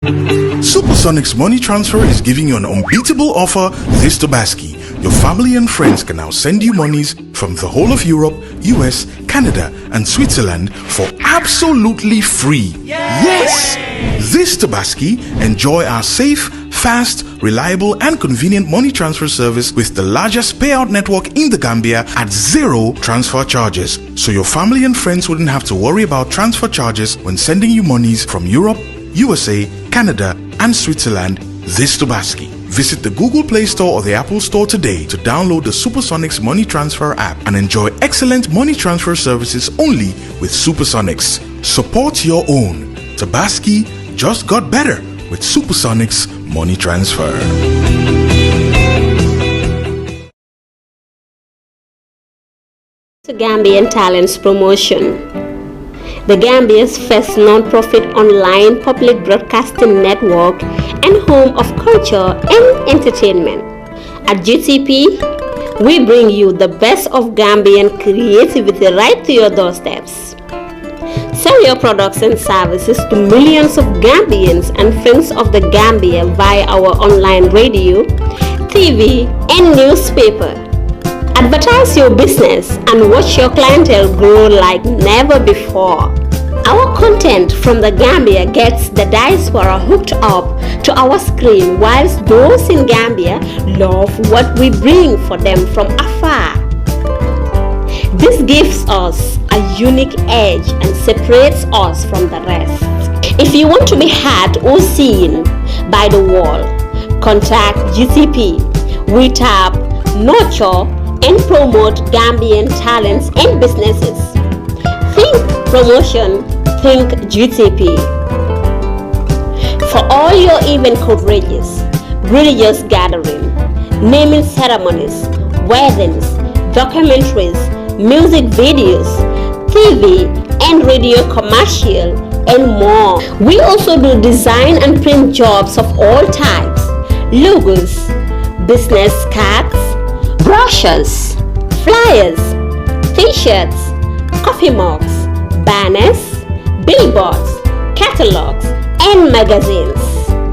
Supersonic's money transfer is giving you an unbeatable offer this Tobaski. Your family and friends can now send you monies from the whole of Europe, US, Canada, and Switzerland for absolutely free. Yes! This Tobaski, enjoy our safe, fast, reliable, and convenient money transfer service with the largest payout network in the Gambia at zero transfer charges. So your family and friends wouldn't have to worry about transfer charges when sending you monies from Europe, USA, Canada, and Switzerland this Tobaski. Visit the Google Play Store or the Apple Store today to download the Supersonics Money Transfer app and enjoy excellent money transfer services only with Supersonics. Support your own. Tobaski just got better with Supersonics Money Transfer. To Gambian Talents Promotion. The Gambia's first non-profit online public broadcasting network and home of culture and entertainment. At GTP, we bring you the best of Gambian creativity right to your doorsteps. Sell your products and services to millions of Gambians and friends of the Gambia via our online radio, TV, and newspaper. Advertise your business and watch your clientele grow like never before. Our content from the Gambia gets the diaspora hooked up to our screen, whilst those in Gambia love what we bring for them from afar. This gives us a unique edge and separates us from the rest. If you want to be heard or seen by the world, contact GTP. We tap, nurture, and promote Gambian talents and businesses. Think promotion, think GTP. For all your event coverages, religious gatherings, naming ceremonies, weddings, documentaries, music videos, TV and radio commercial, and more. We also do design and print jobs of all types, logos, business cards, brochures, flyers, t-shirts, coffee mugs, banners, billboards, catalogs, and magazines.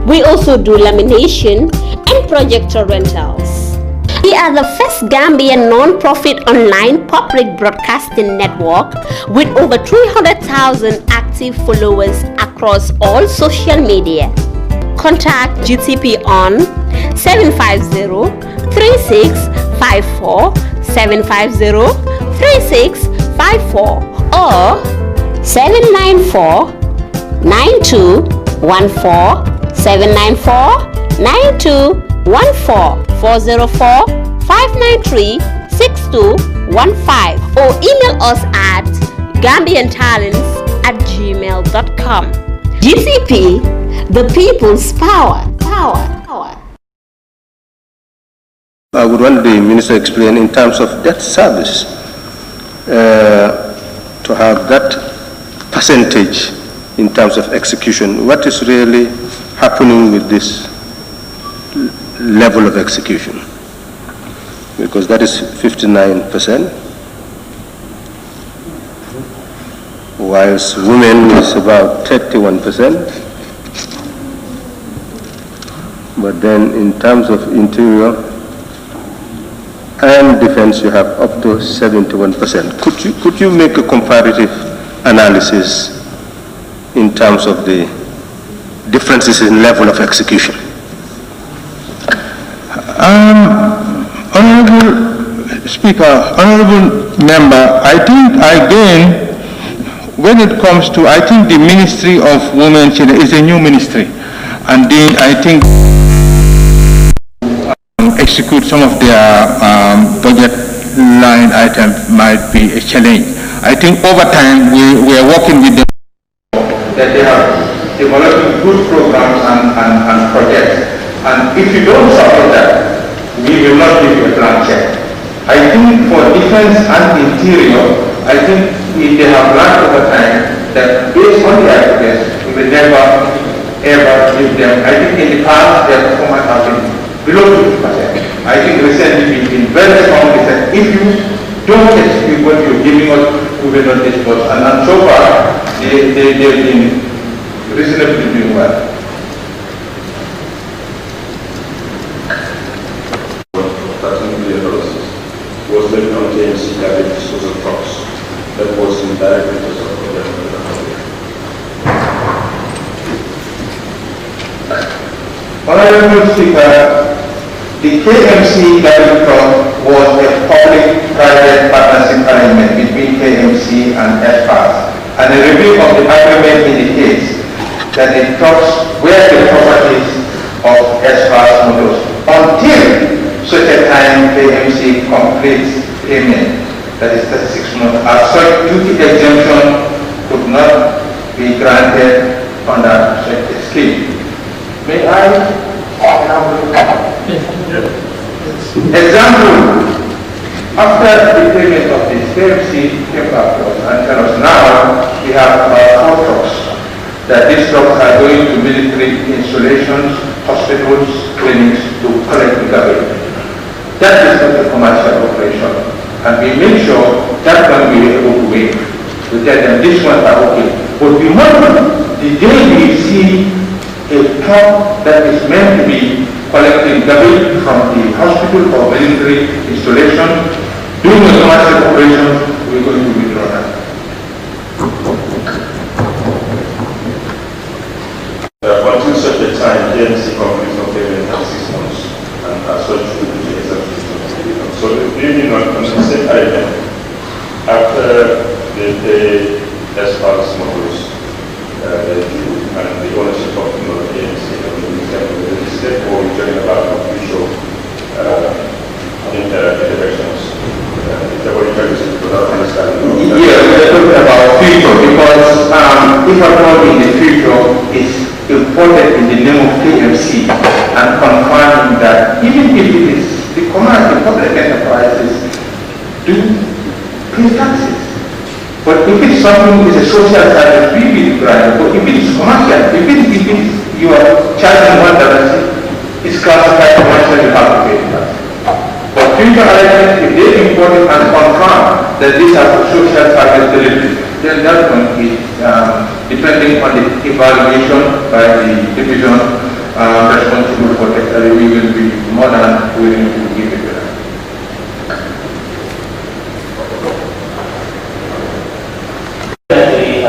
We also do lamination and projector rentals. We are the first Gambian non-profit online public broadcasting network with over 300,000 active followers across all social media. Contact GTP on 750-3654, 750-3654 or 794-9214, 794-9214, 404-593-6215 or email us at gambiantalents@gmail.com. GTP, the people's power. I would want the minister to explain in terms of debt service, to have that percentage in terms of execution. What is really happening with this level of execution? Because that is 59%, whilst women is about 31%. But then in terms of interior and defense, you have up to 71%. Could you make a comparative analysis in terms of the differences in level of execution? Honorable Speaker, honorable member, I think again, when it comes to, I think the Ministry of Women and Children is a new ministry, and then I think execute some of their budget line items might be a challenge. I think over time we are working with them that they have developed good programs and projects, and if you don't support that, we will not give you a blank check. I think for defense and interior, I think they have learned over time that based on the evidence, we will never ever give them. I think in the past their performance has been below 50%. I think recently we've been very strong. They said if you don't execute what you're giving us, we will not disperse. And so far, they've been reasonably doing well. project on KMC garbage disposal trucks that was in direct interest of the public. Honorable Speaker, the KMC garbage truck was a public-private partnership arrangement between KMC and SPAS, and a review of the agreement indicates that the trucks were the properties of SPAS Motors until such a time KMC completes payment, that is 36 months. As such, duty exemption could not be granted under such a scheme. May I? Example, after the payment of this, KMC came back to us and tell us now we have 4 trucks, that these trucks are going to military installations, hospitals, clinics to collect the garbage. That is not a commercial operation, and we make sure that one we are able to wait. We tell them this one are okay. But remember, the day we see a truck that is meant to be collecting garbage from the hospital or military installation, doing a commercial operation, we're going to withdraw that. Until such a time, KMC completes no payment for 6 months, and as such, we will be exempt. So, being on the same item, after they pay SPAS Motors, and the ownership of KMC, the state board is talking about official interventions. Is that what you're trying to say? Without understanding? Yeah, we're talking about future, because if I'm not in the future, it's imported in the name of KMC and confirming that even if it is the public enterprises do pay taxes. But if it's something is a social service, we will grant. But if it is commercial, if you are charging $1, it's classified commercial, you have to pay tax. But future items, if they import it and confirm that these are for social service delivery, then that one is depending on the evaluation by the division responsible for tax, we will be more than willing to give it to them.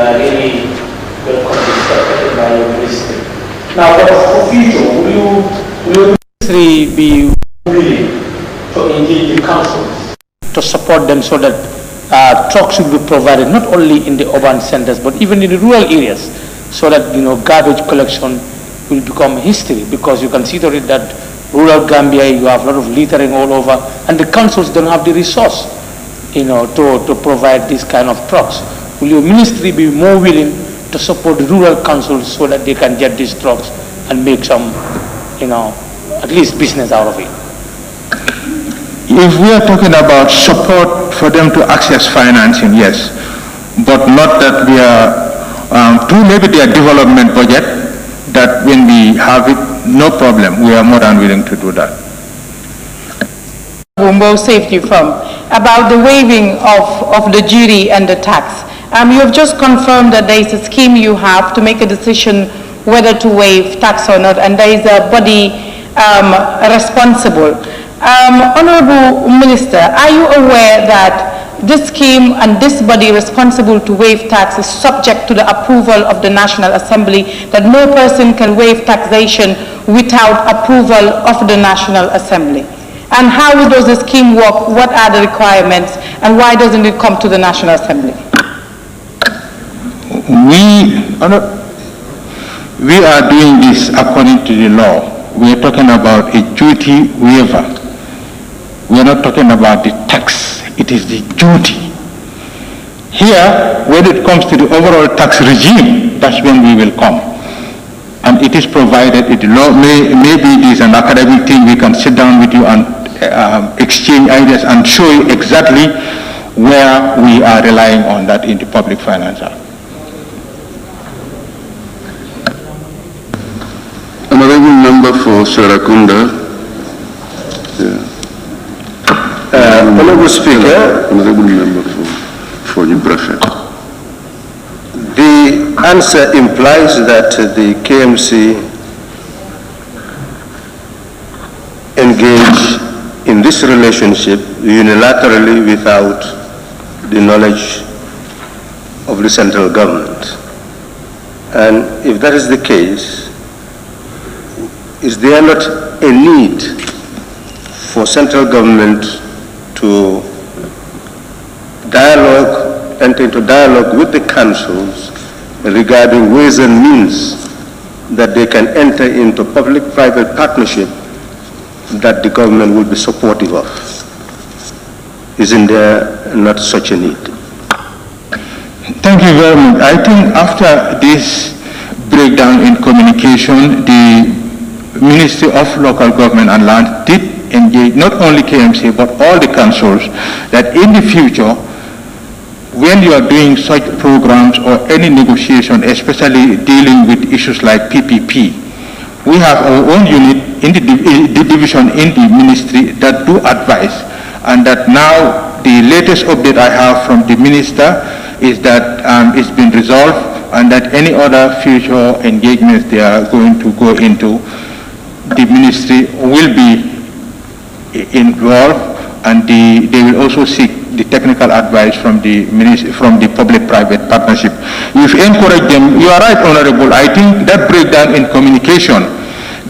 Really welcome this perspective by your ministry. Now, for future, will ministry be willing to engage the councils to support them so that trucks will be provided not only in the urban centers but even in the rural areas, so that garbage collection will become history? Because you can see that rural Gambia, you have a lot of littering all over, and the councils don't have the resource, to provide this kind of trucks. Will your ministry be more willing to support the rural councils so that they can get these trucks and make some, at least business out of it? If we are talking about support for them to access financing, yes, but not that we are through maybe their development budget, that when we have it, no problem, we are more than willing to do that. Wumbo saved you from about the waiving of the duty and the tax. You have just confirmed that there is a scheme you have to make a decision whether to waive tax or not, and there is a body responsible. Honorable Minister, are you aware that this scheme and this body responsible to waive tax is subject to the approval of the National Assembly, that no person can waive taxation without approval of the National Assembly? And how does the scheme work? What are the requirements, and why doesn't it come to the National Assembly? We are doing this according to the law. We are talking about a duty waiver. We are not talking about the tax. It is the duty. Here, when it comes to the overall tax regime, that's when we will come. And it is provided, maybe it is an academic thing, we can sit down with you and exchange ideas and show you exactly where we are relying on that in the public finance act. Honorable member for Sarakunda. Honorable Speaker. Honorable member for the Brefe. The answer implies that the KMC engage in this relationship unilaterally without the knowledge of the central government? And if that is the case, is there not a need for central government to enter into dialogue with the councils regarding ways and means that they can enter into public-private partnership that the government will be supportive of? Isn't there not such a need? Thank you very much. I think after this breakdown in communication, the Ministry of Local Government and Land did engage not only KMC but all the councils that in the future, when you are doing such programs or any negotiation, especially dealing with issues like PPP, we have our own unit in the division in the ministry that do advise, and that now the latest update I have from the minister is that it's been resolved, and that any other future engagements they are going to go into, the ministry will be involved, and they will also seek the technical advice from the public-private partnership. If you encourage them, you are right, Honorable. I think that breakdown in communication,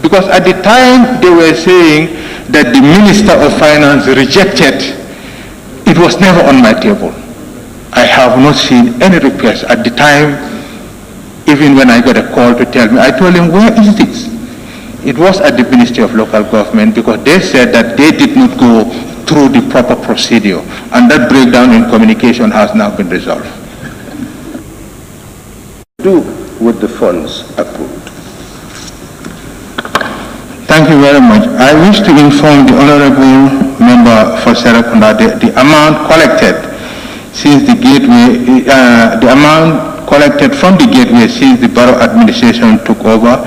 because at the time they were saying that the Minister of Finance rejected, it was never on my table. I have not seen any request at the time. Even when I got a call to tell me, I told him, where is this? It was at the Ministry of Local Government, because they said that they did not go through the proper procedure, and that breakdown in communication has now been resolved. Do with the funds approved? Thank you very much. I wish to inform the Honorable Member for Serakunda the amount collected since the gateway, the amount collected from the gateway since the borough administration took over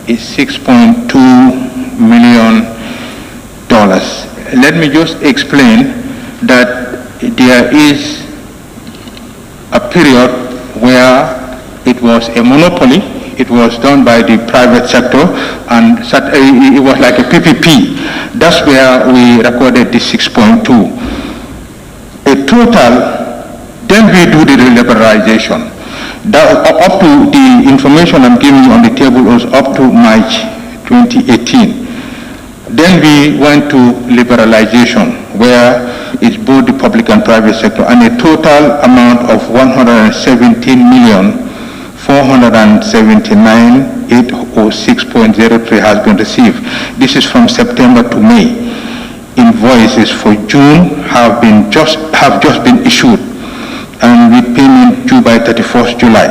is $6.2 million. Let me just explain that there is a period where it was a monopoly. It was done by the private sector, and it was like a PPP. That's where we recorded the 6.2. A total, then we do the liberalization. That, up to the information I'm giving you on the table was up to March 2018. Then we went to liberalization, where it's both the public and private sector, and a total amount of 117,479,806.03 has been received. This is from September to May. Invoices for June have just been issued, and with payment due by 31st July.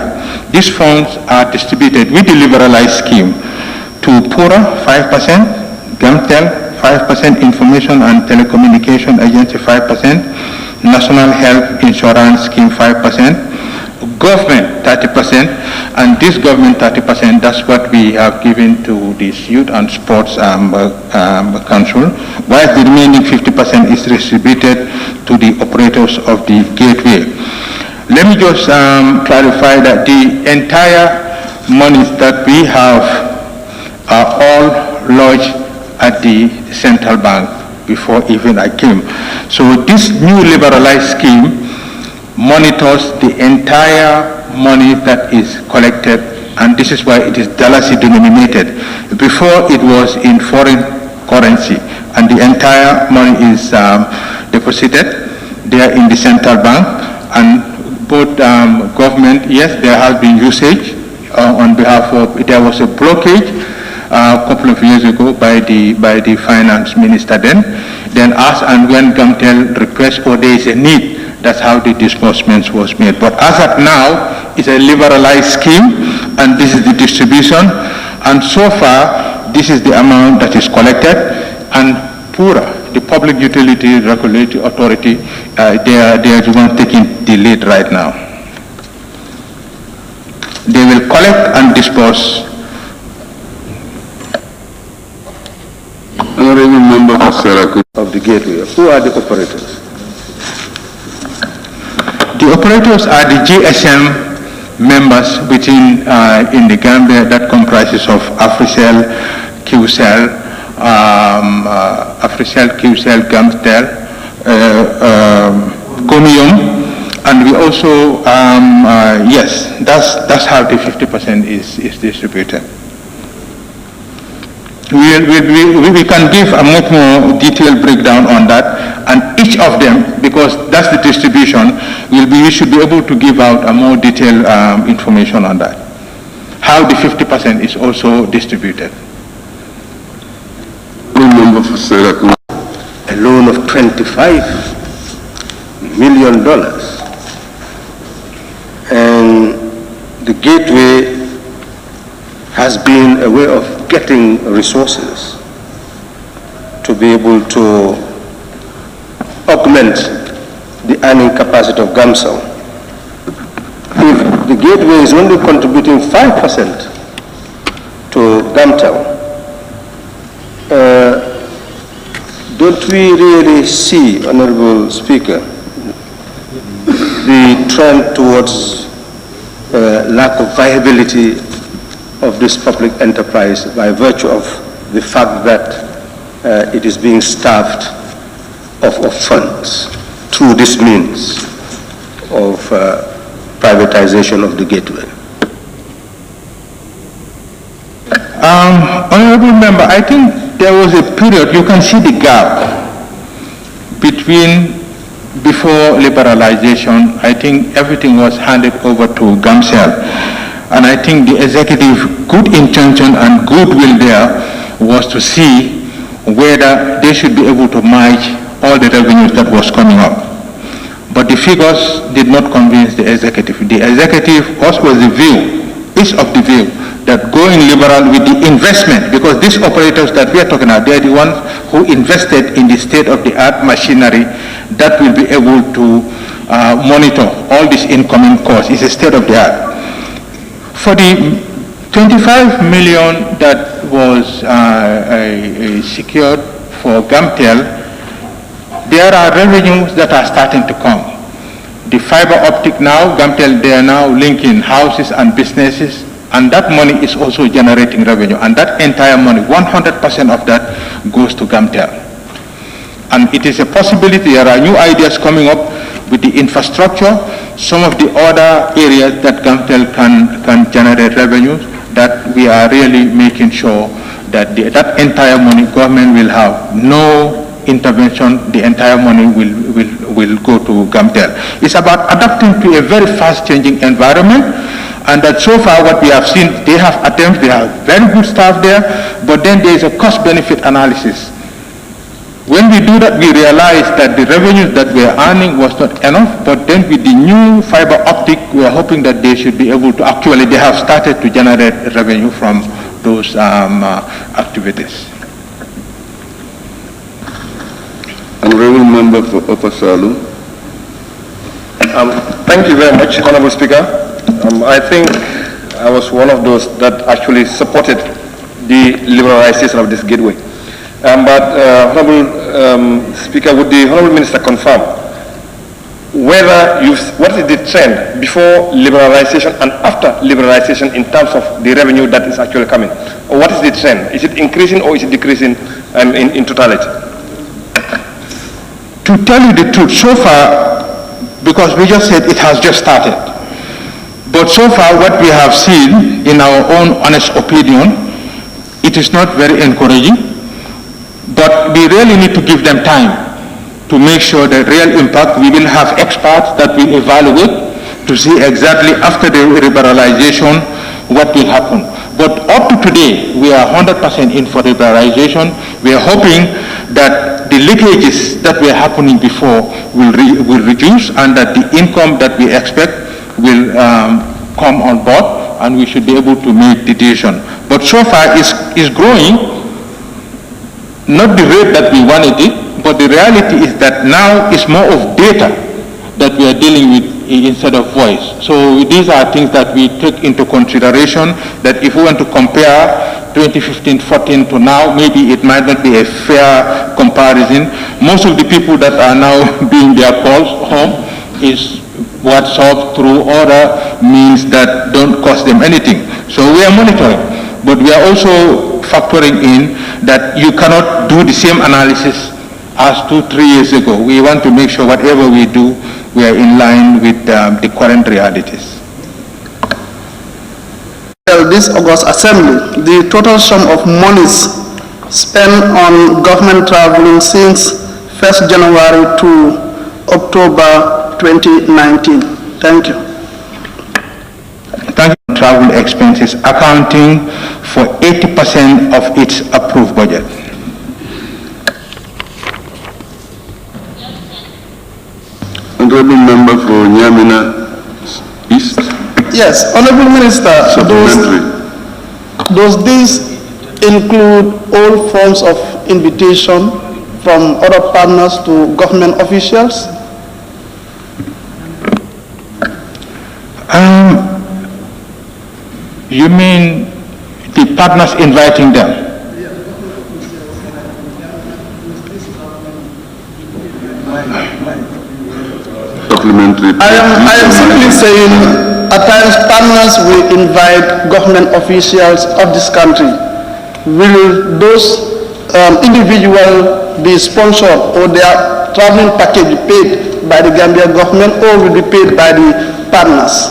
These funds are distributed with the liberalized scheme to PURA 5%, GAMTEL 5%, Information and Telecommunication Agency 5%, National Health Insurance Scheme 5%, government 30%, and this government 30%, that's what we have given to this Youth and Sports Council, while the remaining 50% is distributed to the operators of the gateway. Let me just clarify that the entire monies that we have are all lodged at the central bank before even I came. So this new liberalized scheme monitors the entire money that is collected, and this is why it is dollars denominated. Before it was in foreign currency, and the entire money is deposited there in the central bank, and both government, yes, there has been usage on behalf of, there was a blockage a couple of years ago by the finance minister then as and when GAMTEL requests or there is a need, that's how the disbursements was made. But as of now, it's a liberalized scheme, and this is the distribution, and so far, this is the amount that is collected, and PURA, the Public Utility Regulatory Authority, they are the one taking the lead right now. They will collect and disperse. Honorable Member for Serakunda Of the gateway, who are the operators? The operators are the GSM members within in the Gambia that comprises of AfriCell, QCell, Africell, QCell, Gamstel, Comium, and we also, yes, that's how the 50% is distributed. We can give a much more detailed breakdown on that, and each of them, because that's the distribution, we should be able to give out a more detailed information on that. How the 50% is also distributed. A loan of $25 million, and the gateway has been a way of getting resources to be able to augment the earning capacity of Gamsel. If the gateway is only contributing 5% to Gamtel, don't we really see, Honorable Speaker, the trend towards lack of viability of this public enterprise by virtue of the fact that it is being starved of funds through this means of privatization of the gateway? Honorable Member, I think there was a period, you can see the gap between before liberalization. I think everything was handed over to Gamsel. And I think the executive good intention and goodwill there was to see whether they should be able to match all the revenues that was coming up. But the figures did not convince the executive. The executive was the view, is of the view, that going liberal with the investment, because these operators that we are talking about, they are the ones who invested in the state-of-the-art machinery that will be able to monitor all this incoming costs. It's a state-of-the-art. For the 25 million that was secured for Gamtel, there are revenues that are starting to come. The fiber optic now, Gamtel, they are now linking houses and businesses, and that money is also generating revenue. And that entire money, 100% of that goes to Gamtel. And it is a possibility, there are new ideas coming up with the infrastructure, some of the other areas that Gamtel can generate revenues, that we are really making sure that that entire money, government will have no intervention, the entire money will go to Gamtel. It's about adapting to a very fast changing environment, and that so far what we have seen, they have attempts, they have very good staff there, but then there is a cost benefit analysis. When we do that, we realize that the revenues that we are earning was not enough, but then with the new fiber optic, we are hoping that they should be able to, actually they have started to generate revenue from those activities. Honorable Member for Upper Salu. Thank you very much, Honorable Speaker. I think I was one of those that actually supported the liberalization of this gateway. But Honorable Speaker, would the Honorable Minister confirm whether what is the trend before liberalization and after liberalization in terms of the revenue that is actually coming? Or what is the trend? Is it increasing or is it decreasing in totality? To tell you the truth, so far, because we just said it has just started, but so far what we have seen, in our own honest opinion, it is not very encouraging, but we really need to give them time to make sure the real impact. We will have experts that will evaluate to see exactly after the liberalization what will happen. But up to today, we are 100% in for liberalization. We are hoping that the leakages that were happening before will reduce, and that the income that we expect will come on board, and we should be able to make the decision. But so far, it's growing, not the rate that we wanted it, but the reality is that now it's more of data that we are dealing with instead of voice. So these are things that we take into consideration, that if we want to compare 2015-14 to now, maybe it might not be a fair comparison. Most of the people that are now doing their calls home is WhatsApp through other means that don't cost them anything. So we are monitoring, but we are also factoring in that you cannot do the same analysis as 2-3 years ago. We want to make sure whatever we do, we are in line with the current realities. This August Assembly, the total sum of monies spent on government traveling since 1st January to October 2019. Thank you. Thank you. Travel expenses accounting for 80% of its approved budget. Honorable Member for Nyamina East. Yes, Honorable Minister, does this include all forms of invitation from other partners to government officials? You mean the partners inviting them? I am simply saying at times partners will invite government officials of this country. Will those individuals be sponsored or their traveling package paid by the Gambia government or will be paid by the partners?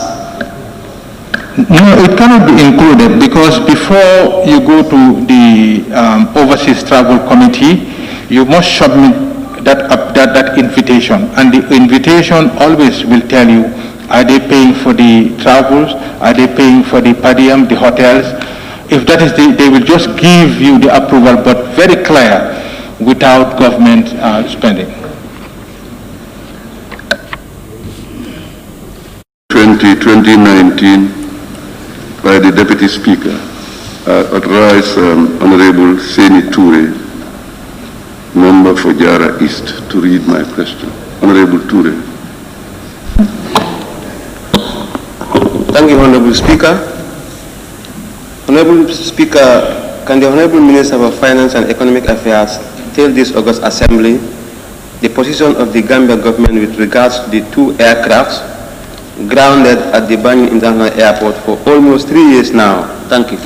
No, it cannot be included because before you go to the Overseas Travel Committee, you must submit that invitation, and the invitation always will tell you, are they paying for the travels, are they paying for the per diem, the hotels? If that is they will just give you the approval, but very clear, without government spending. 2019 by the Deputy Speaker, authorized Honorable Isatou Touray, Member for Jara East, to read my question. Honorable Touray. Thank you, Honorable Speaker. Honorable Speaker, can the Honorable Minister for Finance and Economic Affairs tell this August Assembly the position of the Gambia government with regards to the 2 aircrafts grounded at the Banjul International Airport for almost 3 years now? Thank you.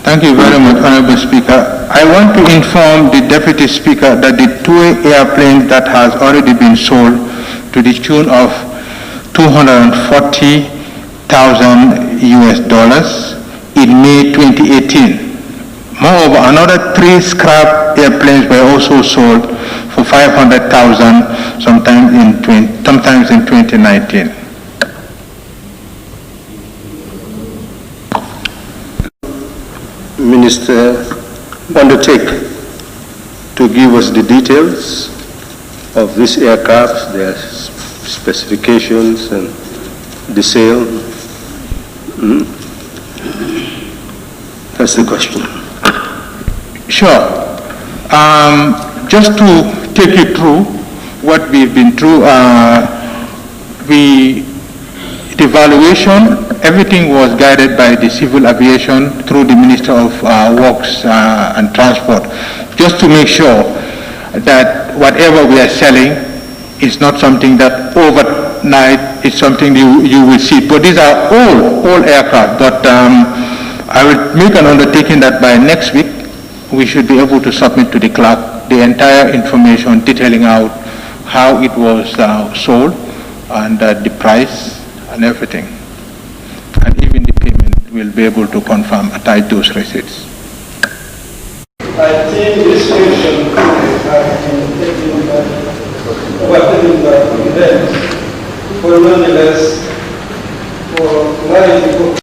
Thank you very much, Honorable Speaker. I want to inform the Deputy Speaker that the 2 airplanes that has already been sold to the tune of $240,000 in May 2018. Moreover, another 3 scrap airplanes were also sold for $500,000 sometimes in 2019. Minister, undertake to give us the details of these aircraft, their specifications and the sale. That's the question. Sure. Just to take you through what we've been through, the valuation, everything was guided by the civil aviation through the Minister of Works and Transport, just to make sure that whatever we are selling is not something that overnight is something you will see. But these are all aircraft. But I will make an undertaking that by next week we should be able to submit to the clerk the entire information detailing out how it was sold and the price and everything. And even the payment will be able to confirm, attach those receipts. I think this question has been taken the event, but nonetheless, for clarity.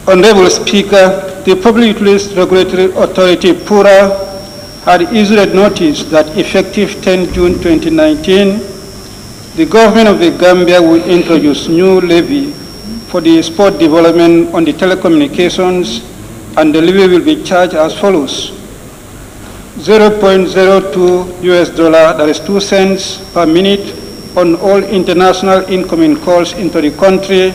Honorable Speaker, the Public Utilities Regulatory Authority, PURA, had issued notice that effective 10 June 2019, the government of the Gambia will introduce new levy for the sport development on the telecommunications, and the levy will be charged as follows: $0.02, that is 2 cents per minute on all international incoming calls into the country,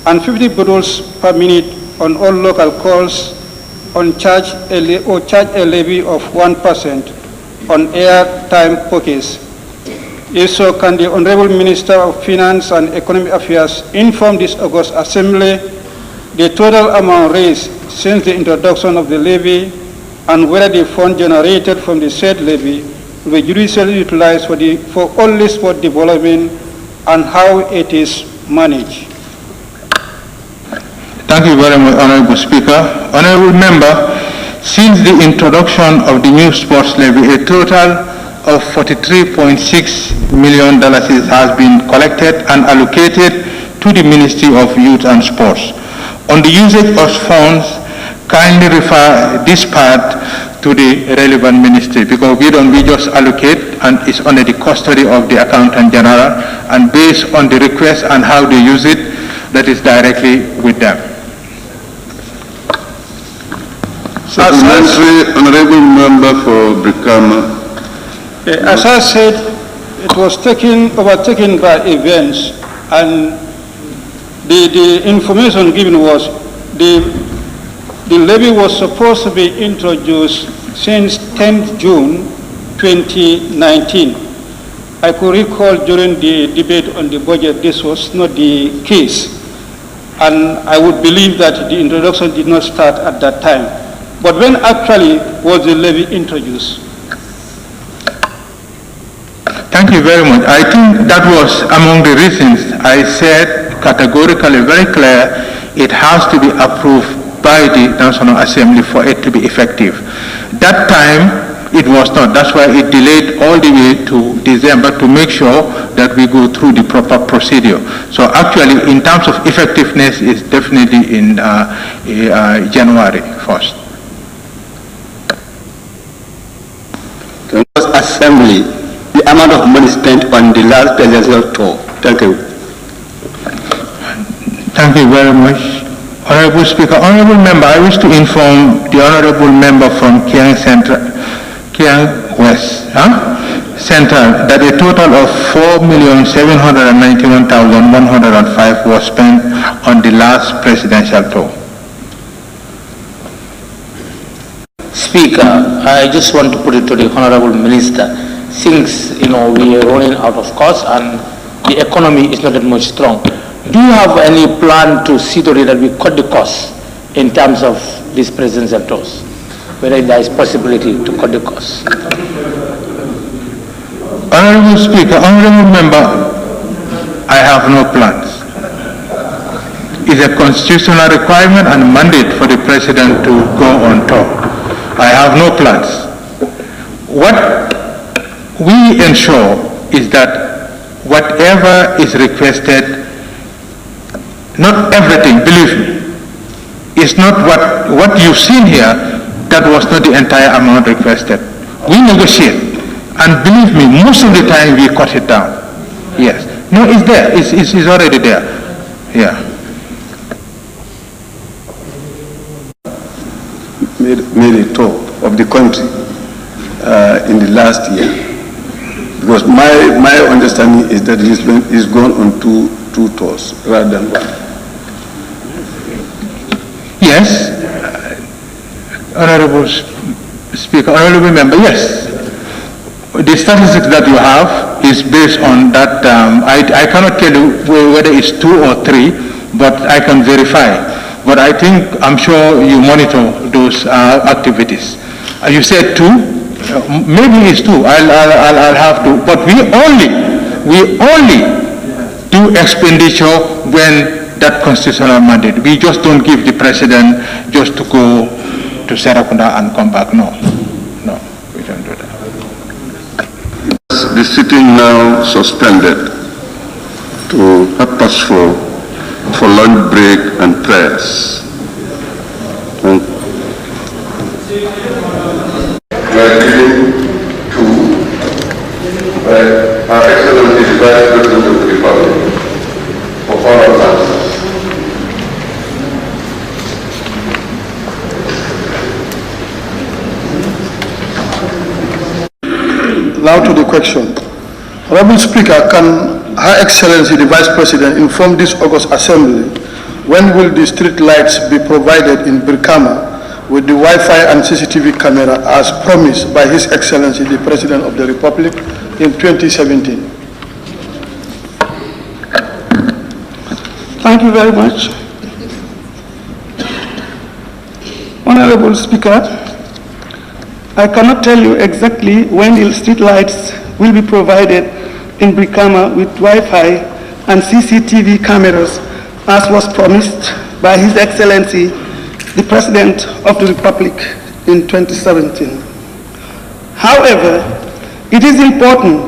and 50 bottles per minute on all local calls, charge a levy of 1% on airtime purchase. If so, can the Honorable Minister of Finance and Economic Affairs inform this August Assembly the total amount raised since the introduction of the levy and whether the fund generated from the said levy will be judicially utilized for only sport development and how it is managed? Thank you very much, Honorable Speaker. Honorable Member, since the introduction of the new sports levy, a total of $43.6 million has been collected and allocated to the Ministry of Youth and Sports. On the usage of funds, kindly refer this part to the relevant ministry, because we just allocate and it's under the custody of the Accountant General, and based on the request and how they use it, that is directly with them. Supplementary, Honorable Member for Brikama. As I said, it was overtaken by events, and the information given was the levy was supposed to be introduced since 10th June 2019. I could recall during the debate on the budget this was not the case, and I would believe that the introduction did not start at that time. But when actually was the levy introduced? Thank you very much. I think that was among the reasons I said categorically, very clear, it has to be approved by the National Assembly for it to be effective. That time, it was not. That's why it delayed all the way to December to make sure that we go through the proper procedure. So actually, in terms of effectiveness, it's definitely in January 1st. Assembly, the amount of money spent on the last presidential tour. Thank you. Thank you very much. Honorable Speaker, Honorable Member, I wish to inform the Honorable Member from Kiang West Central that a total of $4,791,105 was spent on the last presidential tour. Speaker, I just want to put it to the Honorable Minister. Since, we are running out of course and the economy is not that much strong, do you have any plan to see to it that we cut the costs in terms of these presidential tours? Whether there is possibility to cut the costs? Honorable Speaker, Honorable Member, I have no plans. It's a constitutional requirement and mandate for the President to go on tour. I have no plans. What we ensure is that whatever is requested, not everything, believe me, it's not what you've seen here, that was not the entire amount requested. We negotiate, and believe me, most of the time we cut it down. Yes. No, it's there. It's already there. Yeah. Made a tour of the country in the last year, because my understanding is that it's gone on two tours rather than one. Yes, Honorable Speaker, Honorable Member, yes. The statistics that you have is based on that. I cannot tell you whether it's 2 or 3, but I can verify. But I'm sure you monitor those activities. You said 2, maybe it's 2. I'll have to. But we only do expenditure when that constitutional mandate. We just don't give the President just to go to Serakunda and come back. No, we don't do that. The sitting now suspended to 4:30 for lunch break and prayers. We are giving to Our Excellency the Vice President of the Republic for all our answers. Now to the question. Honorable Speaker, can Her Excellency the Vice President inform this August Assembly when will the street lights be provided in Brikama with the Wi-Fi and CCTV camera as promised by His Excellency the President of the Republic in 2017? Thank you very much. Honorable Speaker, I cannot tell you exactly when the street lights will be provided in Brikama with Wi-Fi and CCTV cameras as was promised by His Excellency, the President of the Republic in 2017. However, it is important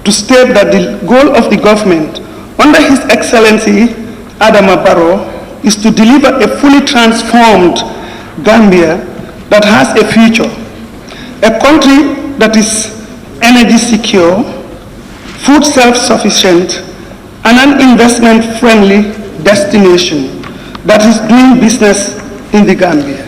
to state that the goal of the government under His Excellency Adama Barrow is to deliver a fully transformed Gambia that has a future, a country that is energy secure, food self-sufficient, and an investment-friendly destination that is doing business in the Gambia.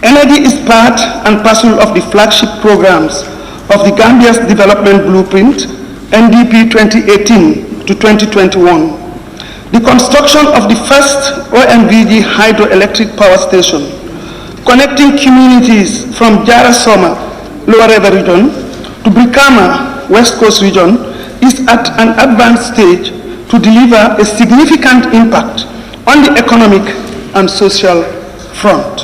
Energy is part and parcel of the flagship programs of the Gambia's Development Blueprint, NDP 2018 to 2021. The construction of the first OMVG hydroelectric power station connecting communities from Jarasoma, Lower River region, to Brikama, West Coast region, is at an advanced stage to deliver a significant impact on the economic and social front.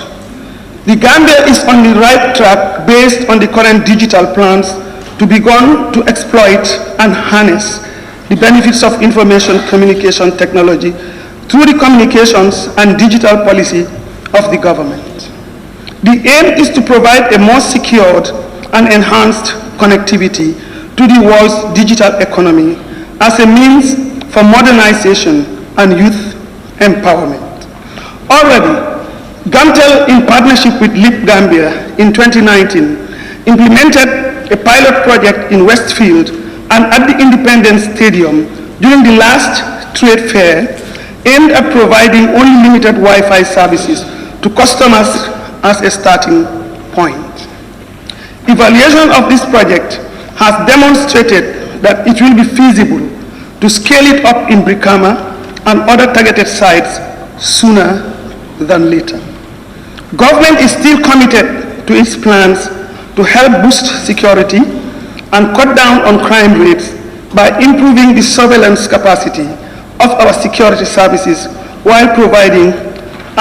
The Gambia is on the right track based on the current digital plans to begin to exploit and harness the benefits of information communication technology through the communications and digital policy of the government. The aim is to provide a more secured and enhanced connectivity to the world's digital economy as a means for modernization and youth empowerment. Already, Gamtel, in partnership with LIP Gambia in 2019, implemented a pilot project in Westfield and at the Independence Stadium during the last trade fair aimed at providing only limited Wi-Fi services to customers as a starting point. Evaluation of this project has demonstrated that it will be feasible to scale it up in Brikama and other targeted sites sooner than later. Government is still committed to its plans to help boost security and cut down on crime rates by improving the surveillance capacity of our security services while providing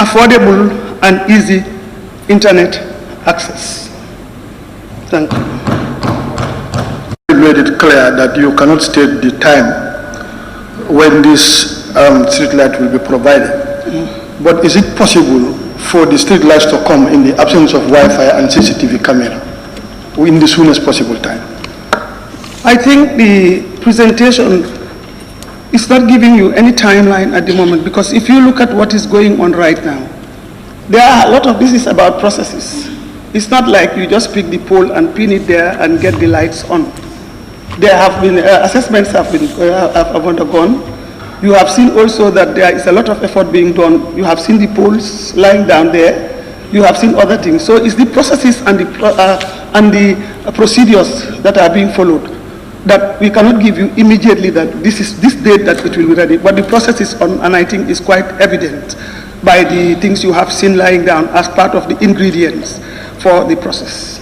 affordable and easy internet access. Thank you. You made it clear that you cannot state the time when this street light will be provided. But is it possible for the street lights to come in the absence of Wi-Fi and CCTV camera in the soonest possible time? I think the presentation is not giving you any timeline at the moment, because if you look at what is going on right now, there are a lot of this is about processes. It's not like you just pick the pole and pin it there and get the lights on. There have been assessments have undergone. You have seen also that there is a lot of effort being done. You have seen the poles lying down there. You have seen other things. So it's the processes and the procedures that are being followed that we cannot give you immediately that this is this date that it will be ready. But the process is on, and I think is quite evident by the things you have seen lying down as part of the ingredients for the process.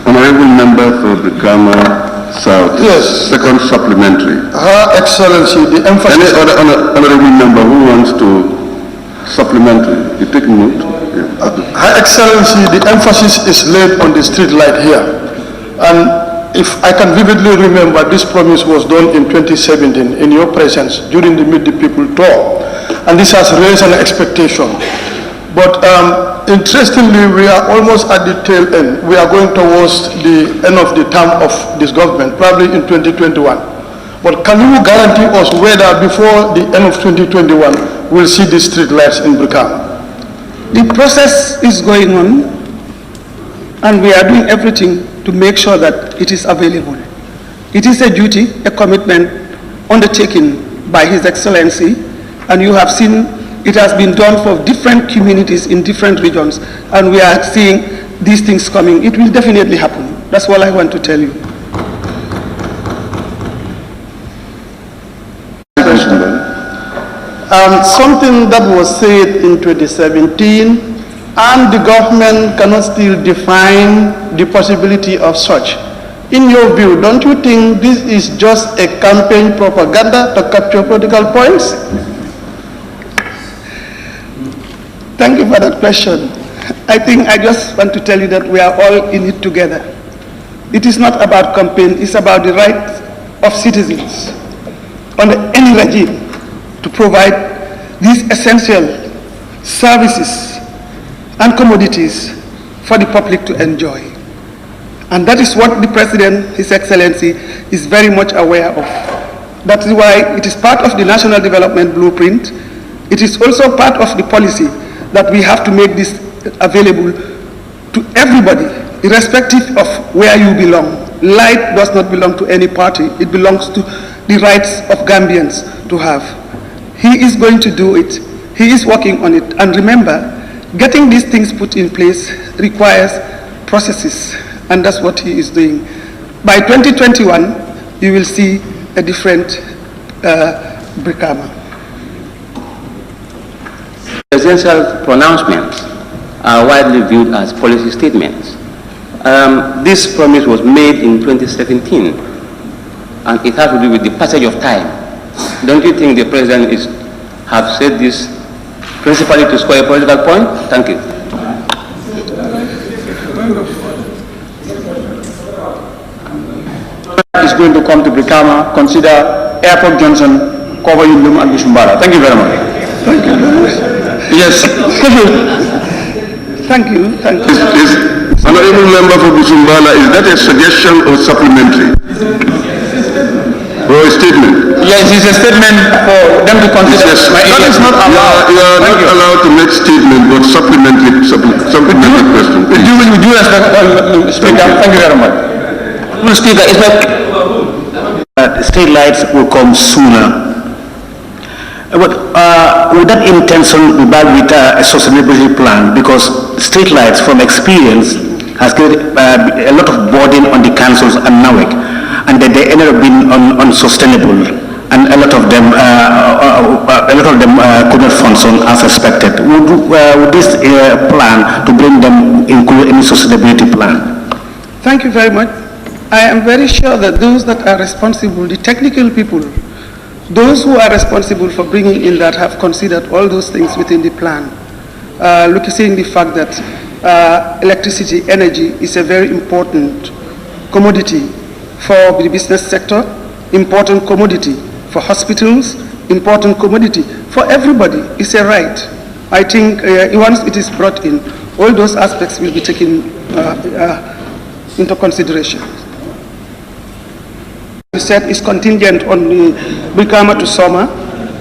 Honorable Member for Brikama South. Yes. Second supplementary. Her Excellency, the emphasis... Any other honorable member who wants to supplementary? You take note? Yeah. Her Excellency, the emphasis is laid on the street light here. And if I can vividly remember, this promise was done in 2017 in your presence during the Meet the People tour. And this has raised an expectation. But interestingly, we are almost at the tail end. We are going towards the end of the term of this government, probably in 2021. But can you guarantee us whether before the end of 2021, we'll see the street lights in Brikama? The process is going on, and we are doing everything to make sure that it is available. It is a duty, a commitment undertaken by His Excellency, and you have seen it has been done for different communities in different regions, and we are seeing these things coming. It will definitely happen. That's all I want to tell you. Something that was said in 2017, and the government cannot still define the possibility of such, In your view, don't you think this is just a campaign propaganda to capture political points? Thank you for that question. I think I just want to tell you that we are all in it together. It is not about campaign, it's about the right of citizens under any regime to provide these essential services and commodities for the public to enjoy. And that is what the President, His Excellency, is very much aware of. That is why it is part of the National Development Blueprint. It is also part of the policy that we have to make this available to everybody, irrespective of where you belong. Light does not belong to any party. It belongs to the rights of Gambians to have. He is going to do it. He is working on it. And remember, getting these things put in place requires processes, and that's what he is doing. By 2021, you will see a different Brikama. Presidential pronouncements are widely viewed as policy statements. This promise was made in 2017, and it has to do with the passage of time. Don't you think the President have said this principally to score a political point? Thank you. Is going to come to Brikama, consider Airport Johnson, Koba Yundum and Busumbara. Thank you very much. Thank you very much. Yes. Thank you. Thank you. Honorable Member for Busumbala, is that a suggestion or supplementary? Or a statement? Yes, it's a statement for them to consider. That is not allowed. You are not allowed to make statement, but supplementary question. With due respect, Speaker, thank you very much. Speaker, street lights will come sooner. But would that intention be backed with a sustainability plan? Because street lights, from experience, has created a lot of burden on the councils and NAWEC, and that they ended up being unsustainable, and a lot of them could not function as expected. Would this plan to bring them include any sustainability plan? Thank you very much. I am very sure that those that are responsible, the technical people, those who are responsible for bringing in that have considered all those things within the plan. Seeing the fact that electricity, energy is a very important commodity for the business sector, important commodity for hospitals, important commodity for everybody. It's a right. I think once it is brought in, all those aspects will be taken into consideration. You said is contingent on the Brikama to Soma,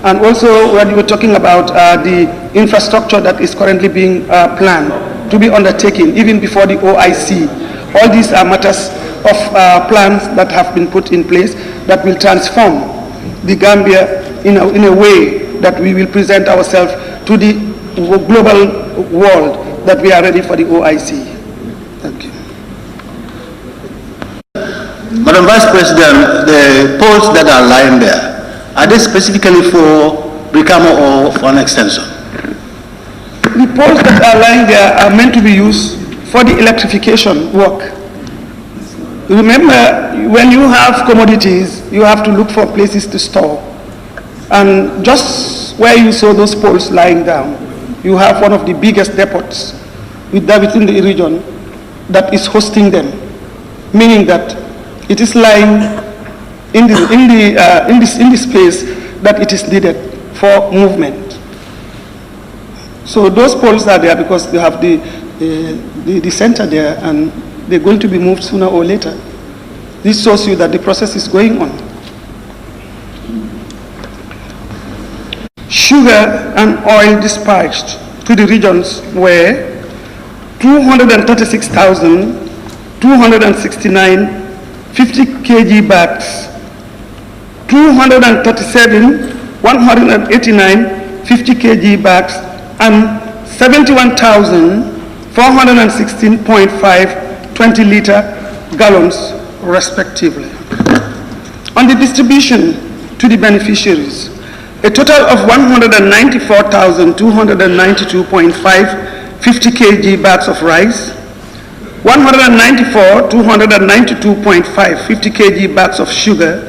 and also when you were talking about the infrastructure that is currently being planned to be undertaken even before the OIC. All these are matters of plans that have been put in place that will transform the Gambia in a way that we will present ourselves to the global world that we are ready for the OIC. Thank you. Madam Vice President, the poles that are lying there, are they specifically for Brikama or for an extension? The poles that are lying there are meant to be used for the electrification work. Remember, when you have commodities, you have to look for places to store. And just where you saw those poles lying down, you have one of the biggest depots within the region that is hosting them, meaning that it is lying in the space that it is needed for movement. So those poles are there because they have the center there, and they're going to be moved sooner or later. This shows you that the process is going on. Sugar and oil dispatched to the regions were 236,269 50 kg bags, 237, 189, 50 kg bags, and 71,416.5 20-liter gallons, respectively. On the distribution to the beneficiaries, a total of 194,292.5 50 kg bags of rice, 194, 292.5 50 kg bags of sugar,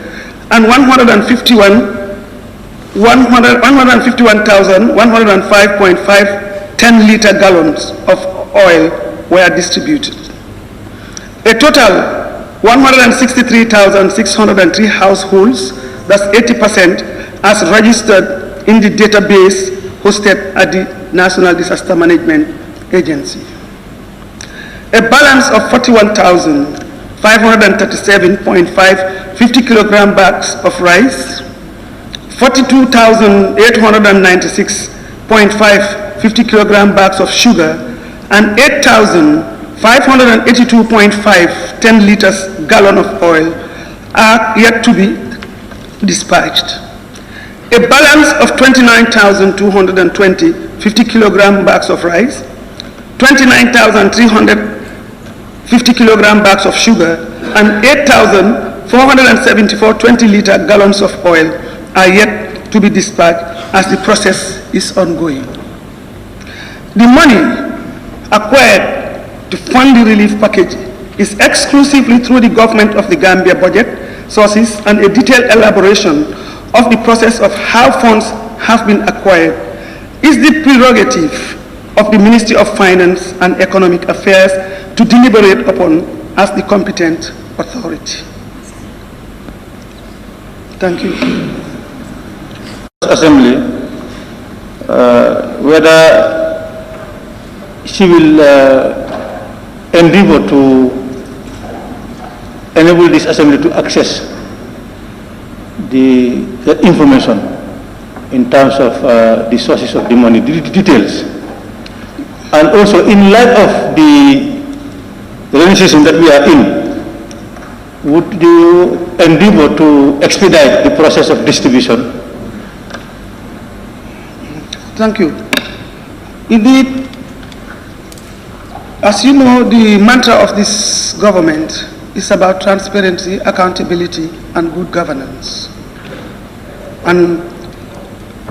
and 151,105.5 10-liter gallons of oil were distributed. A total 163,603 households, that's 80%, as registered in the database hosted at the National Disaster Management Agency. A balance of 41,537.5 50 kilogram bags of rice, 42,896.5 50 kilogram bags of sugar, and 8,582.5 10 liters gallon of oil are yet to be dispatched. A balance of 29,220 50 kilogram bags of rice, 29,350 kilogram bags of sugar, and 8,474 20-liter gallons of oil are yet to be dispatched as the process is ongoing. The money acquired to fund the relief package is exclusively through the government of the Gambia budget sources, and a detailed elaboration of the process of how funds have been acquired is the prerogative of the Ministry of Finance and Economic Affairs to deliberate upon as the competent authority. Thank you. Assembly, whether she will endeavor to enable this assembly to access the information in terms of the sources of the money, the details. And also, in light of the rainy season that we are in, would you endeavor to expedite the process of distribution? Thank you. Indeed, as you know, the mantra of this government is about transparency, accountability, and good governance. And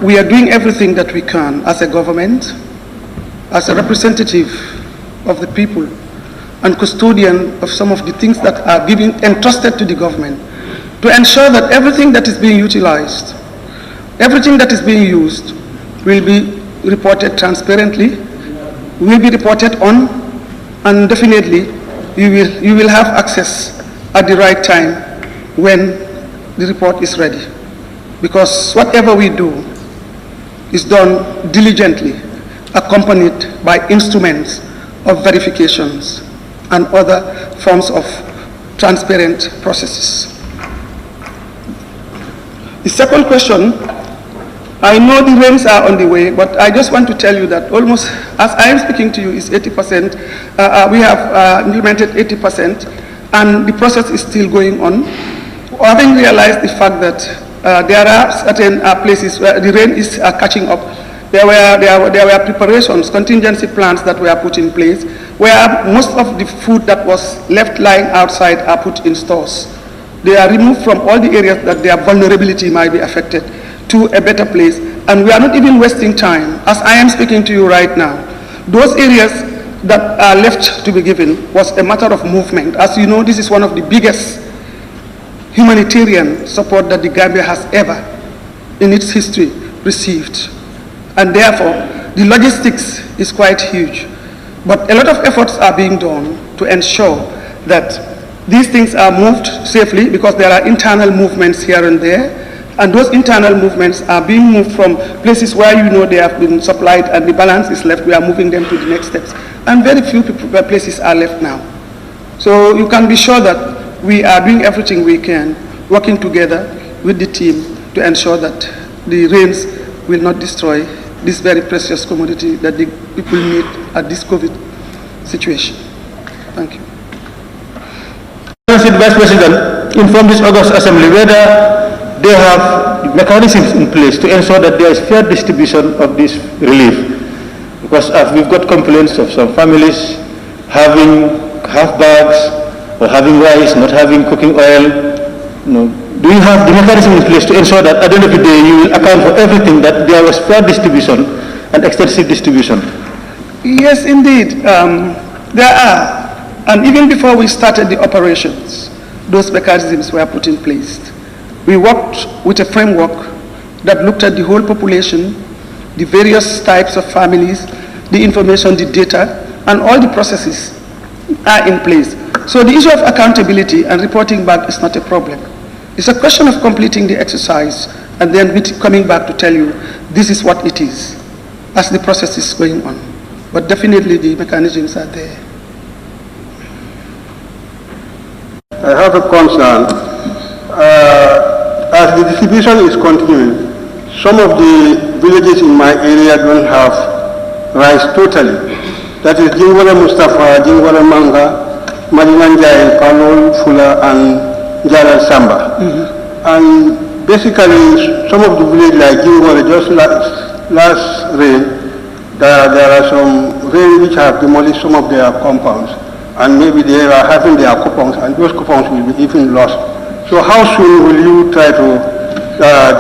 we are doing everything that we can as a government, as a representative of the people, and custodian of some of the things that are entrusted to the government, to ensure that everything that is being utilized, everything that is being used, will be reported transparently, will be reported on, and definitely you will have access at the right time when the report is ready. Because whatever we do is done diligently, accompanied by instruments of verifications and other forms of transparent processes. The second question, I know the rains are on the way, but I just want to tell you that almost, as I am speaking to you, is 80%. We have implemented 80%, and the process is still going on. Having realized the fact that there are certain places where the rain is catching up, there were preparations, contingency plans that were put in place, where most of the food that was left lying outside are put in stores. They are removed from all the areas that their vulnerability might be affected to a better place, and we are not even wasting time. As I am speaking to you right now, those areas that are left to be given was a matter of movement. As you know, this is one of the biggest humanitarian support that the Gambia has ever in its history received, and therefore the logistics is quite huge. But a lot of efforts are being done to ensure that these things are moved safely, because there are internal movements here and there, and those internal movements are being moved from places where you know they have been supplied and the balance is left. We are moving them to the next steps, and very few places are left now. So you can be sure that we are doing everything we can, working together with the team to ensure that the rains will not destroy this very precious commodity that the people need at this COVID situation. Thank you. Vice President informed this August Assembly whether they have mechanisms in place to ensure that there is fair distribution of this relief. Because we've got complaints of some families having half bags or having rice, not having cooking oil. Do you have the mechanism in place to ensure that at the end of the day you will account for everything, that there was fair distribution and extensive distribution? Yes, indeed. There are. And even before we started the operations, those mechanisms were put in place. We worked with a framework that looked at the whole population, the various types of families, the information, the data, and all the processes are in place. So the issue of accountability and reporting back is not a problem. It's a question of completing the exercise and then coming back to tell you this is what it is as the process is going on. But definitely the mechanisms are there. I have a concern. As the distribution is continuing, some of the villages in my area don't have rice totally. That is Jingwala Mustafa, Jingwala Manga, Madinanjai, Palol, Fula, and Jara Samba. And basically, some of the villages like Jingwala, just last rain, there are some rain which have demolished some of their compounds. And maybe they are having their coupons, and those coupons will be even lost. So how soon will you try to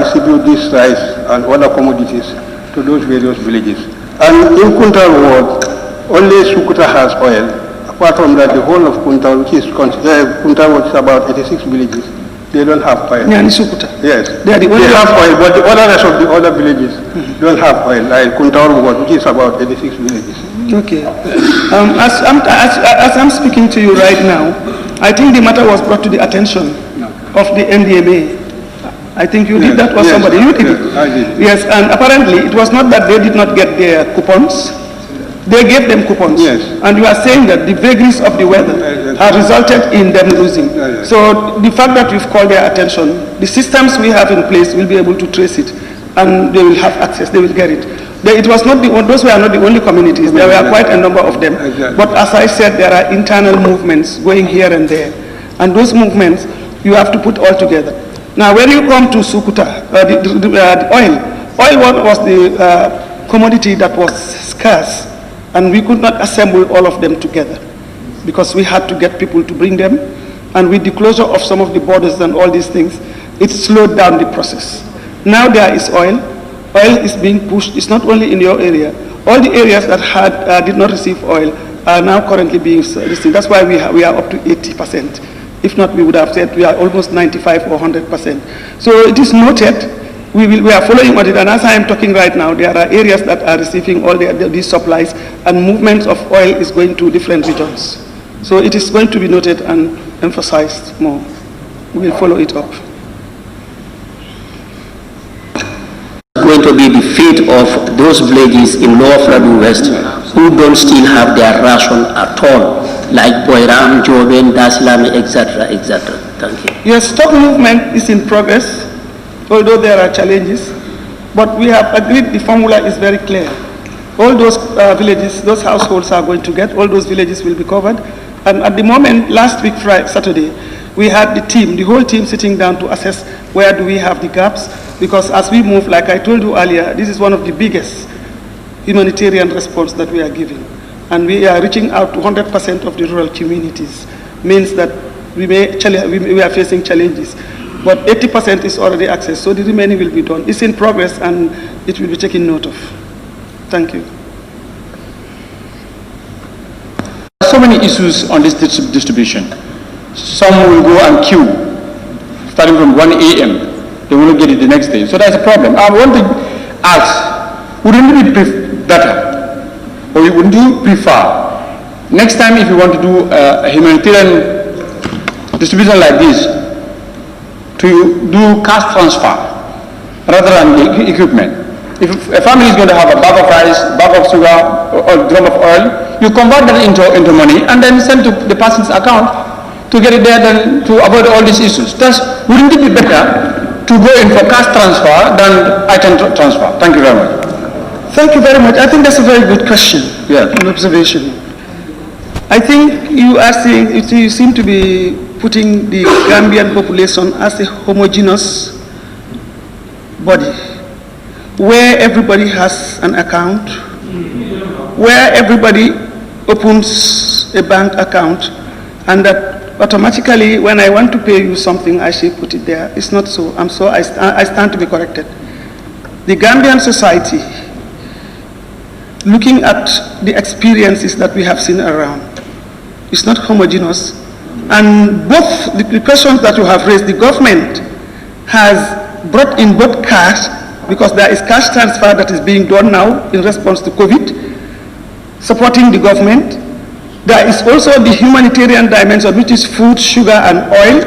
distribute this rice and other commodities to those various villages? And in Kuntal ward, only Sukuta has oil. Apart from that, the whole of Kuntal, which is Kuntal, which is about 86 villages, they don't have oil. Yeah, Sukuta. Yes, they have oil, but the other rest of the other villages don't have oil, like Kuntal ward, which is about 86 villages. Okay. As I'm speaking to you right now, I think the matter was brought to the attention of the NDMA. I think you did that or somebody. You did it. I did. Yes, and apparently it was not that they did not get their coupons. They gave them coupons. Yes. And you are saying that the vagaries of the weather have resulted in them losing. So the fact that you've called their attention, the systems we have in place will be able to trace it, and they will have access, they will get it. It was not those were not the only communities. There were quite a number of them. But as I said, there are internal movements going here and there. And those movements, you have to put all together. Now, when you come to Sukuta, the oil was the commodity that was scarce, and we could not assemble all of them together because we had to get people to bring them. And with the closure of some of the borders and all these things, it slowed down the process. Now there is oil. Oil is being pushed. It's not only in your area. All the areas that did not receive oil are now currently being received. That's why we are up to 80%. If not, we would have said we are almost 95 or 100%. So it is noted. We are following on it. And as I am talking right now, there are areas that are receiving all these supplies, and movements of oil is going to different regions. So it is going to be noted and emphasized more. We will follow it up. Going to be the fate of those villages in Lower Fladu West who don't still have their ration at all, like Boiram, Joben, Dasilami, etc., etc. Thank you. Yes, stock movement is in progress, although there are challenges, but we have agreed the formula is very clear. All those villages, those households are going to get, all those villages will be covered. And at the moment, last week, Saturday, we had the whole team sitting down to assess where do we have the gaps, because as we move, like I told you earlier, this is one of the biggest humanitarian response that we are giving. And we are reaching out to 100% of the rural communities. Means that we are facing challenges. But 80% is already accessed, so the remaining will be done. It's in progress and it will be taken note of. Thank you. So many issues on this distribution. Some will go and queue, starting from 1 a.m. They will not get it the next day. So that's a problem. I want to ask, wouldn't it be better, or wouldn't you prefer, next time if you want to do a humanitarian distribution like this, to do cash transfer rather than the equipment? If a family is going to have a bag of rice, bag of sugar, or drum of oil, you convert that into money and then send to the person's account to get it there, then to avoid all these issues. Thus, wouldn't it be better to go in for cash transfer than item transfer? Thank you very much. Thank you very much. I think that's a very good question. Yeah. An observation. I think you are saying, you seem to be putting the Gambian population as a homogeneous body, where everybody has an account, where everybody opens a bank account, and that automatically when I want to pay you something, I should put it there. It's not so. I stand to be corrected. The Gambian society, looking at the experiences that we have seen around, It's not homogeneous. And both the questions that you have raised, the government has brought in both cash, because there is cash transfer that is being done now in response to COVID, supporting the government. There is also the humanitarian dimension, which is food, sugar, and oil,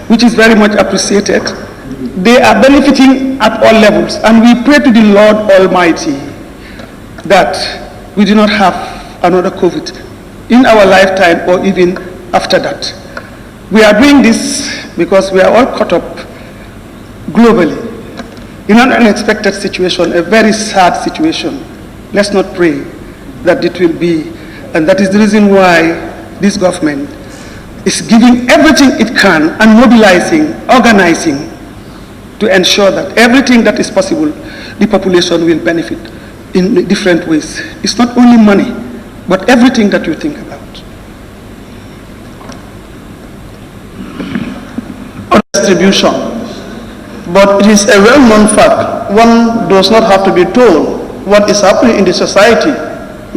which is very much appreciated. They are benefiting at all levels, and we pray to the Lord Almighty that we do not have another COVID in our lifetime or even after that. We are doing this because we are all caught up globally in an unexpected situation, a very sad situation. Let's not pray that it will be, and that is the reason why this government is giving everything it can and mobilizing, organizing to ensure that everything that is possible, the population will benefit in different ways. It's not only money, but everything that you think about. Distribution. But it is a well-known fact. One does not have to be told what is happening in the society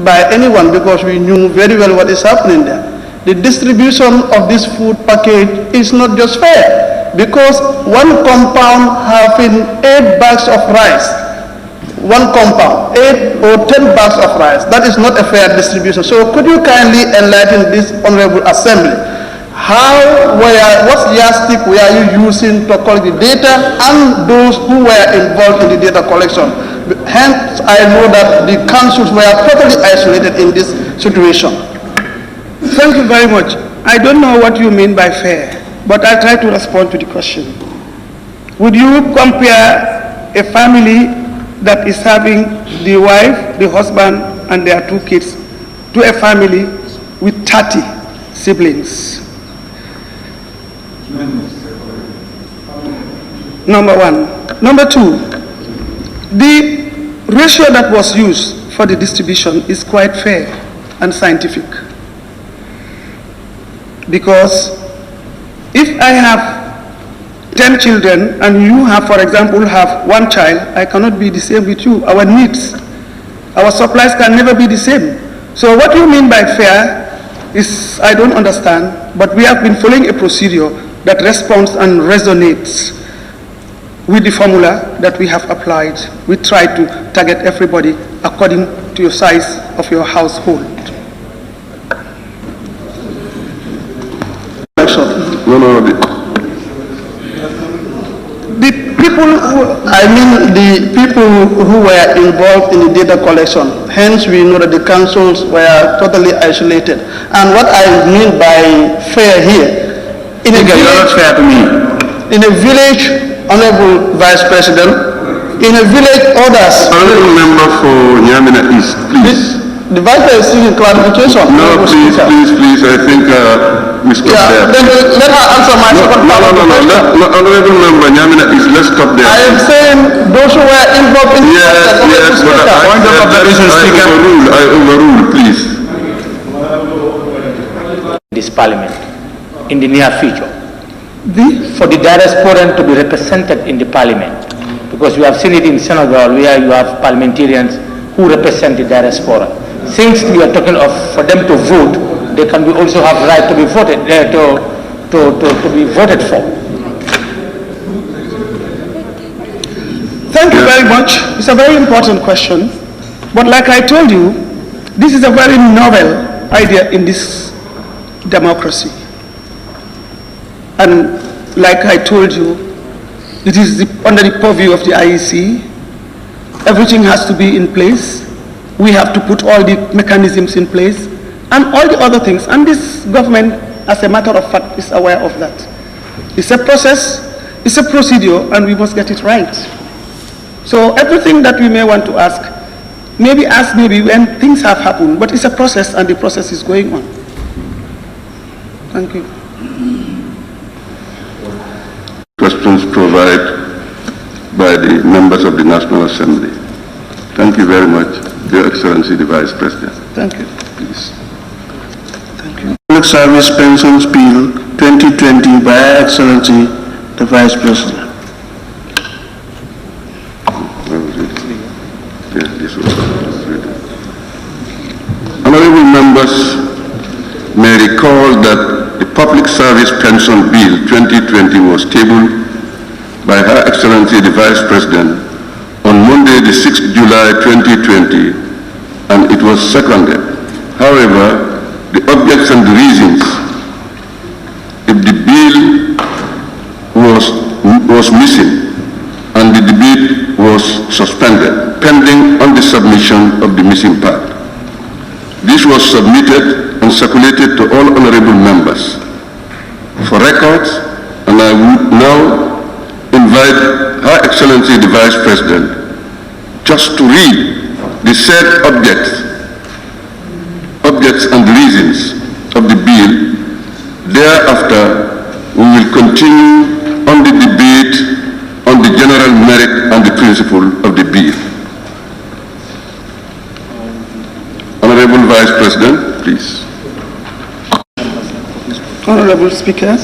by anyone, because we knew very well what is happening there. The distribution of this food package is not just fair, because one compound having 8 bags of rice, one compound, 8 or 10 bags of rice, that is not a fair distribution. So could you kindly enlighten this Honorable Assembly? What yardstick were you using to collect the data, and those who were involved in the data collection? Hence, I know that the councils were totally isolated in this situation. Thank you very much. I don't know what you mean by fair, but I'll try to respond to the question. Would you compare a family that is having the wife, the husband, and their 2 kids to a family with 30 siblings? Number one. Number two, the ratio that was used for the distribution is quite fair and scientific. Because if I have 10 children and you have, for example, have 1 child, I cannot be the same with you. Our needs, our supplies can never be the same. So what you mean by fair is, I don't understand, but we have been following a procedure that responds and resonates with the formula that we have applied. We try to target everybody according to your size of your household. The people who were involved in the data collection, hence we know that the councils were totally isolated. And what I mean by fair here, in a village, fair to me. In a village, Honorable Vice President, in a village, others. Honorable Member for Nyamina East, please. The Vice President is seeking clarification. No, please, I think we stop there. Then let her answer my second part of the question. No, Honorable Member Nyamina East, let's stop there. I am saying those who were involved in yes, but I overrule, please. This parliament in the near future, for the diasporan to be represented in the parliament, because we have seen it in Senegal where you have parliamentarians who represent the diaspora. Since we are talking of for them to vote, they can also have right to be voted to be voted for. Thank you very much. It's a very important question, but like I told you, this is a very novel idea in this democracy. And like I told you, it is under the purview of the IEC. Everything has to be in place. We have to put all the mechanisms in place and all the other things. And this government, as a matter of fact, is aware of that. It's a process, it's a procedure, and we must get it right. So everything that we may want to ask, maybe when things have happened, but it's a process and the process is going on. Thank you. Questions provided by the members of the National Assembly. Thank you very much, Your Excellency the Vice President. Thank you. Please. Thank you. Public Service Pensions Bill 2020 by Her Excellency the Vice President. This was written. Honorable members may recall that the Public Service Pension Bill 2020 was tabled by Her Excellency the Vice President on Monday the 6th July 2020 and it was seconded. However, the objects and the reasons if the bill was missing and the debate was suspended pending on the submission of the missing part. This was submitted and circulated to all honorable members for records, and I would now invite Her Excellency the Vice President just to read the said objects and the reasons of the bill. Thereafter, we will continue on the debate on the general merit and the principle of the bill. Honorable Vice President, please. Honorable Speaker,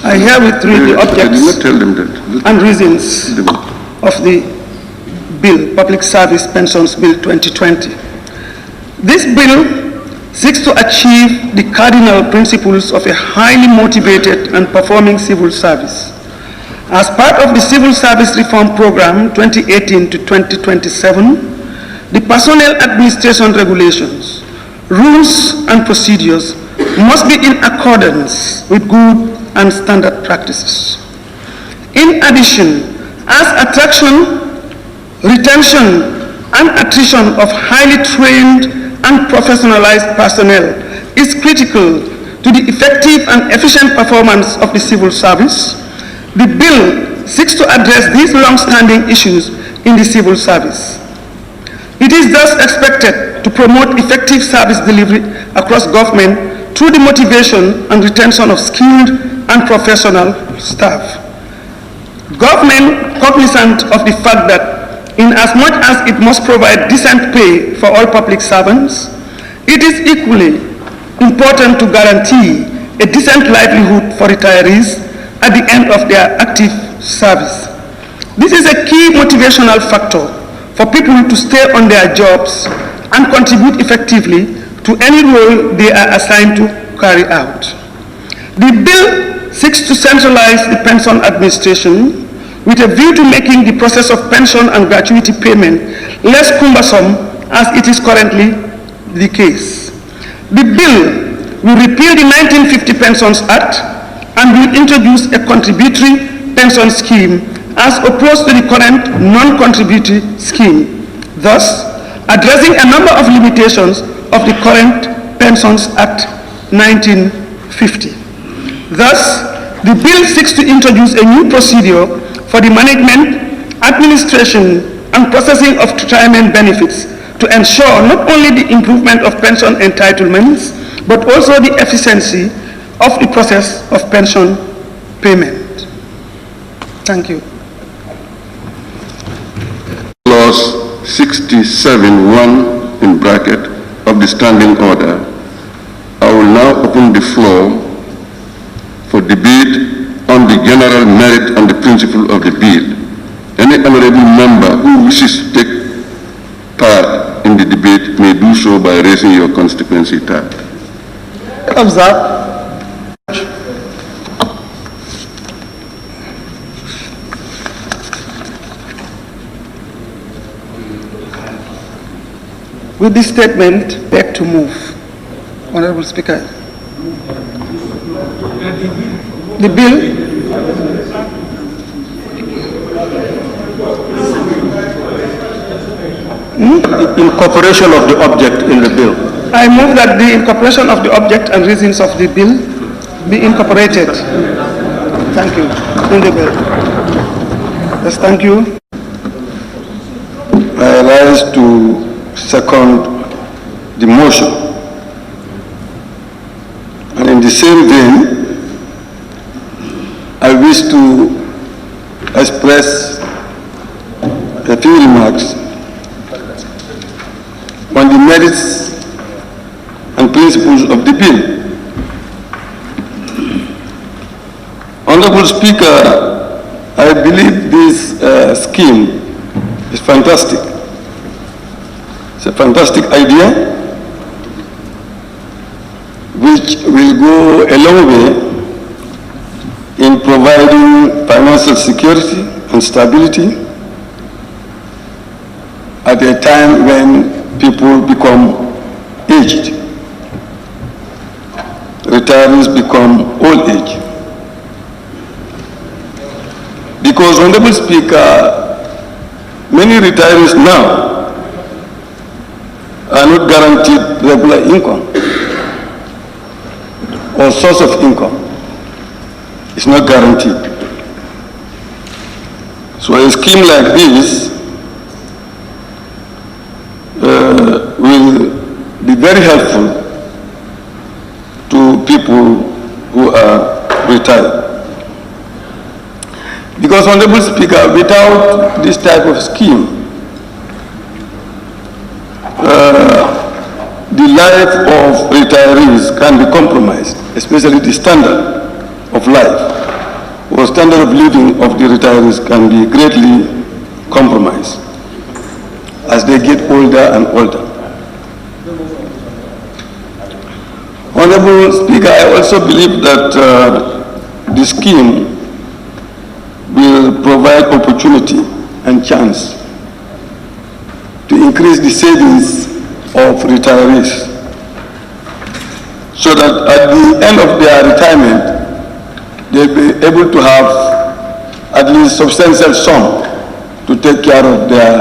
I herewith read the objects and reasons of the bill, Public Service Pensions Bill 2020. This bill seeks to achieve the cardinal principles of a highly motivated and performing civil service. As part of the Civil Service Reform Program 2018 to 2027, the Personnel Administration Regulations, rules and procedures must be in accordance with good and standard practices. In addition, as attraction, retention, and attrition of highly trained and professionalized personnel is critical to the effective and efficient performance of the civil service, the bill seeks to address these long-standing issues in the civil service. It is thus expected to promote effective service delivery across government through the motivation and retention of skilled and professional staff. Government, cognizant of the fact that in as much as it must provide decent pay for all public servants, it is equally important to guarantee a decent livelihood for retirees at the end of their active service. This is a key motivational factor for people to stay on their jobs and contribute effectively to any role they are assigned to carry out. The bill seeks to centralize the pension administration with a view to making the process of pension and gratuity payment less cumbersome as it is currently the case. The bill will repeal the 1950 Pensions Act and will introduce a contributory pension scheme as opposed to the current non-contributory scheme, thus addressing a number of limitations of the current Pensions Act 1950. Thus, the bill seeks to introduce a new procedure for the management, administration, and processing of retirement benefits to ensure not only the improvement of pension entitlements, but also the efficiency of the process of pension payment. Thank you. Clause 67(1) in bracket of the standing order. I will now open the floor for debate on the general merit and the principle of the bill. Any honorable member who wishes to take part in the debate may do so by raising your constituency tag. Observe. With this statement, beg to move. Honorable Speaker. The bill The incorporation of the object in the bill. I move that the incorporation of the object and reasons of the bill be incorporated. Thank you. In the bill. Yes, thank you. I rise to second the motion. And in the same vein, I wish to express a few remarks on the merits and principles of the bill. Honorable Speaker, I believe this scheme is fantastic. It's a fantastic idea. which will go a long way in providing financial security and stability at a time when people become aged, retirees become old age. Because, Honorable Speaker, many retirees now are not guaranteed regular income or source of income. It's not guaranteed. So a scheme like this will be very helpful to people who are retired. Because, Honorable Speaker, without this type of scheme, the life of retirees can be compromised, especially the standard of life or standard of living of the retirees can be greatly compromised as they get older and older. Honorable Speaker, I also believe that the scheme will provide opportunity and chance to increase the savings of retirees so that at the end of their retirement, they'll be able to have at least substantial sum to take care of their